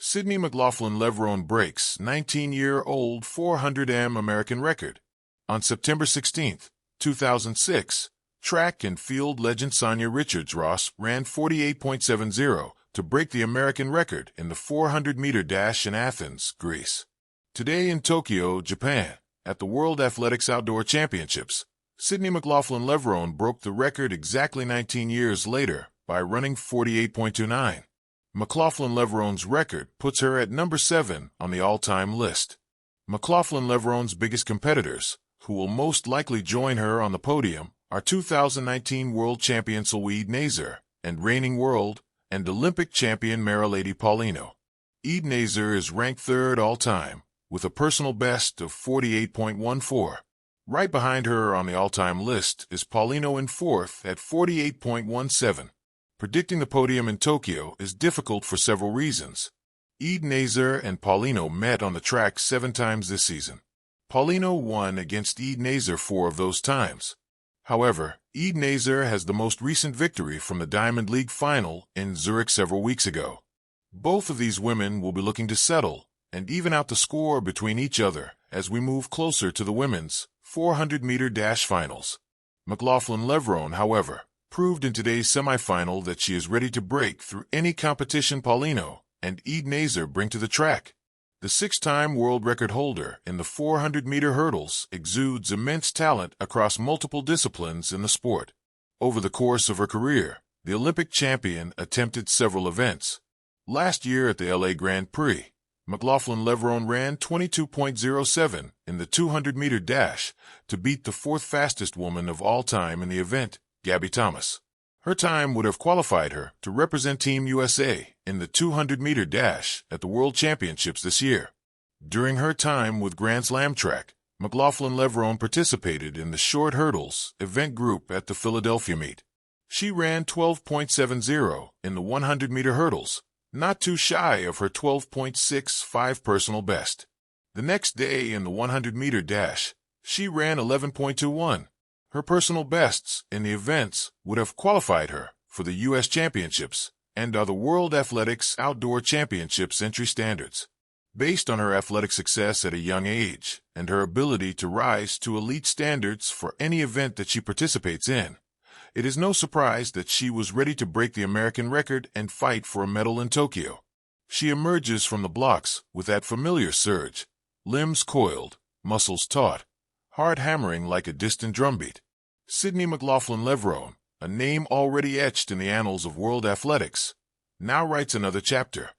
Sydney McLaughlin Levrone breaks 19-year-old 400m American record. On September 16, 2006, track and field legend Sanya Richards-Ross ran 48.70 to break the American record in the 400-meter dash in Athens, Greece. Today in Tokyo, Japan, at the World Athletics Outdoor Championships, Sydney McLaughlin Levrone broke the record exactly 19 years later by running 48.29. McLaughlin Levrone's record puts her at number 7 on the all-time list. McLaughlin Levrone's biggest competitors, who will most likely join her on the podium, are 2019 World Champion Saweetie Nazar and reigning World and Olympic champion Marilady Paulino. Ede Nazar is ranked 3rd all-time, with a personal best of 48.14. Right behind her on the all-time list is Paulino in 4th at 48.17. Predicting the podium in Tokyo is difficult for several reasons. Ede Nazar and Paulino met on the track 7 times this season. Paulino won against Ede Nazar 4 of those times. However, Ede Nazar has the most recent victory from the Diamond League final in Zurich several weeks ago. Both of these women will be looking to settle and even out the score between each other as we move closer to the women's 400-meter dash finals. McLaughlin Levrone, however, proved in today's semifinal that she is ready to break through any competition Paulino and Ede Nazar bring to the track. The 6-time world record holder in the 400-meter hurdles exudes immense talent across multiple disciplines in the sport. Over the course of her career, the Olympic champion attempted several events. Last year at the LA Grand Prix, McLaughlin Levrone ran 22.07 in the 200-meter dash to beat the 4th fastest woman of all time in the event, Gabby Thomas. Her time would have qualified her to represent Team USA in the 200-meter dash at the World Championships this year. During her time with Grand Slam track, McLaughlin Levrone participated in the short hurdles event group at the Philadelphia meet. She ran 12.70 in the 100-meter hurdles, not too shy of her 12.65 personal best. The next day in the 100-meter dash, she ran 11.21. Her personal bests in the events would have qualified her for the U.S. Championships and are the World Athletics Outdoor Championships entry standards. Based on her athletic success at a young age and her ability to rise to elite standards for any event that she participates in, it is no surprise that she was ready to break the American record and fight for a medal in Tokyo. She emerges from the blocks with that familiar surge, limbs coiled, muscles taut, heart hammering like a distant drumbeat. Sydney McLaughlin Levrone, a name already etched in the annals of world athletics, now writes another chapter.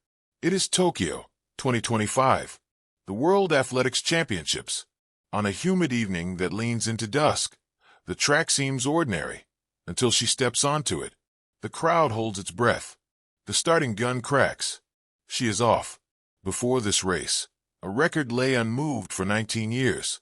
It is Tokyo, 2025, the World Athletics Championships. On a humid evening that leans into dusk, the track seems ordinary until she steps onto it. The crowd holds its breath. The starting gun cracks. She is off. Before this race, a record lay unmoved for 19 years.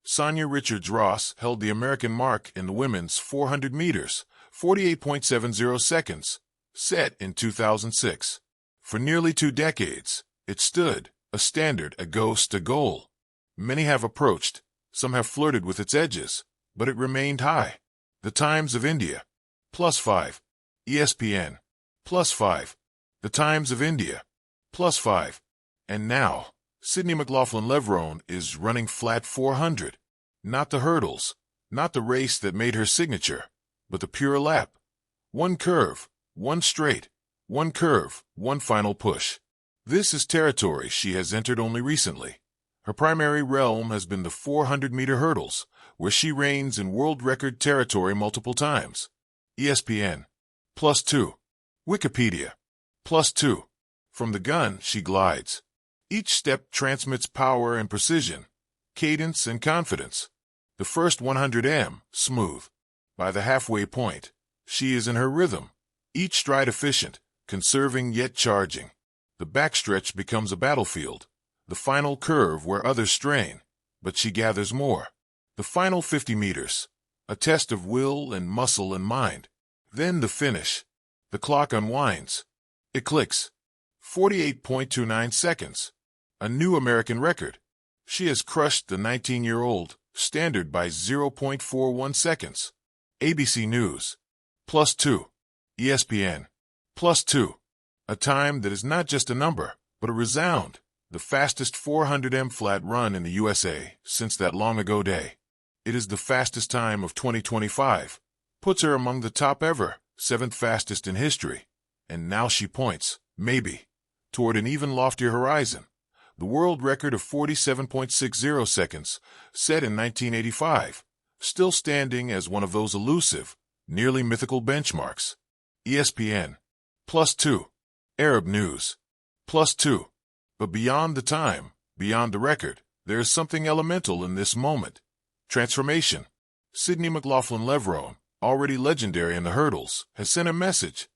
Sanya Richards-Ross held the American mark in the women's 400 meters, 48.70 seconds, set in 2006. For nearly 2 decades, it stood, a standard, a ghost, a goal. Many have approached, some have flirted with its edges, but it remained high. The Times of India, +5. ESPN, +5. The Times of India, +5. And now, Sydney McLaughlin Levrone is running flat 400. Not the hurdles, not the race that made her signature, but the pure lap. One curve, one straight, one curve, one final push. This is territory she has entered only recently. Her primary realm has been the 400-meter hurdles, where she reigns in world record territory multiple times. ESPN, +2. Wikipedia, +2. From the gun, she glides. Each step transmits power and precision, cadence and confidence. The first 100m, smooth. By the halfway point, she is in her rhythm, each stride efficient, conserving yet charging. The backstretch becomes a battlefield, the final curve where others strain, but she gathers more. The final 50 meters, a test of will and muscle and mind. Then the finish. The clock unwinds. It clicks. 48.29 seconds. A new American record. She has crushed the 19-year-old standard by 0.41 seconds. ABC News, +2. ESPN, +2. A time that is not just a number, but a resound, the fastest 400m flat run in the USA since that long-ago day. It is the fastest time of 2025, puts her among the top ever, 7th fastest in history. And now she points, maybe, toward an even loftier horizon. The world record of 47.60 seconds, set in 1985, still standing as one of those elusive, nearly mythical benchmarks. ESPN. +2. Arab News. +2. But beyond the time, beyond the record, there is something elemental in this moment. Transformation. Sydney McLaughlin Levrone, already legendary in the hurdles, has sent a message.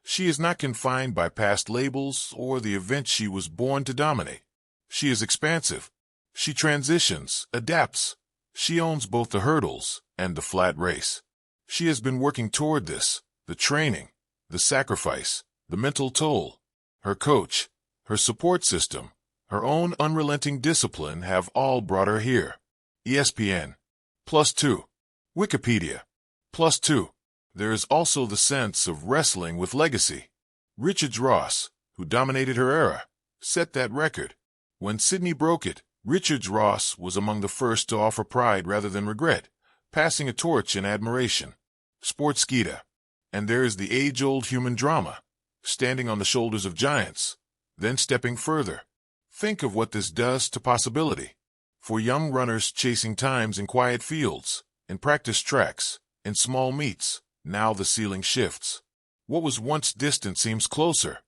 She is not confined by past labels or the event she was born to dominate. She is expansive. She transitions, adapts. She owns both the hurdles and the flat race. She has been working toward this, the training, the sacrifice, the mental toll. Her coach, her support system, her own unrelenting discipline have all brought her here. ESPN. +2. Wikipedia. +2. There is also the sense of wrestling with legacy. Richards-Ross, who dominated her era, set that record. When Sydney broke it, Richards-Ross was among the first to offer pride rather than regret, passing a torch in admiration. Sportskeeda. And there is the age-old human drama, standing on the shoulders of giants, then stepping further. Think of what this does to possibility. For young runners chasing times in quiet fields, in practice tracks, in small meets, now the ceiling shifts. What was once distant seems closer.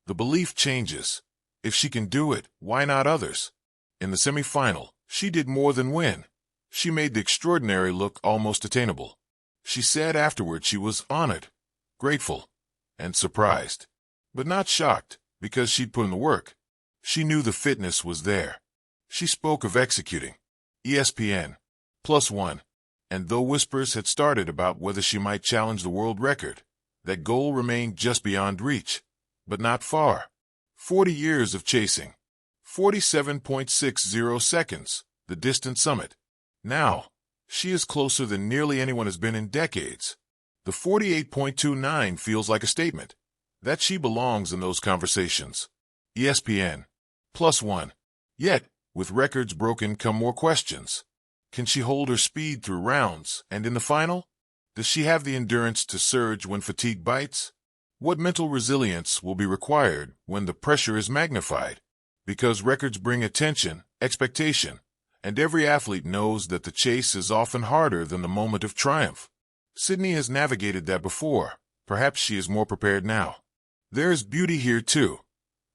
The belief changes. If she can do it, why not others? In the semifinal, she did more than win. She made the extraordinary look almost attainable. She said afterward she was honored, grateful, and surprised. But not shocked, because she'd put in the work. She knew the fitness was there. She spoke of executing. ESPN. +1. And though whispers had started about whether she might challenge the world record, that goal remained just beyond reach, but not far. 40 years of chasing. 47.60 seconds, the distant summit. Now, she is closer than nearly anyone has been in decades. The 48.29 feels like a statement that she belongs in those conversations. ESPN. +1. Yet, with records broken come more questions. Can she hold her speed through rounds, and in the final? Does she have the endurance to surge when fatigue bites? What mental resilience will be required when the pressure is magnified? Because records bring attention, expectation, and every athlete knows that the chase is often harder than the moment of triumph. Sydney has navigated that before. Perhaps she is more prepared now. There is beauty here, too,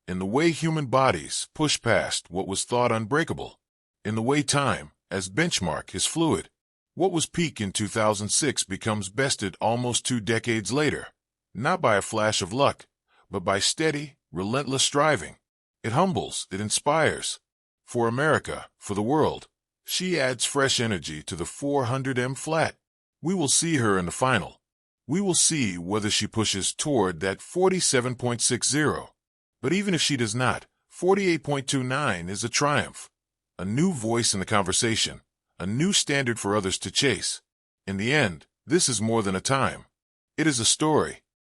in the way human bodies push past what was thought unbreakable, in the way time, as benchmark, is fluid. What was peak in 2006 becomes bested almost 2 decades later, not by a flash of luck, but by steady, relentless striving. It humbles, it inspires. For America, for the world, she adds fresh energy to the 400m flat. We will see her in the final. We will see whether she pushes toward that 47.60. But even if she does not, 48.29 is a triumph. A new voice in the conversation, a new standard for others to chase. In the end, this is more than a time. It is a story.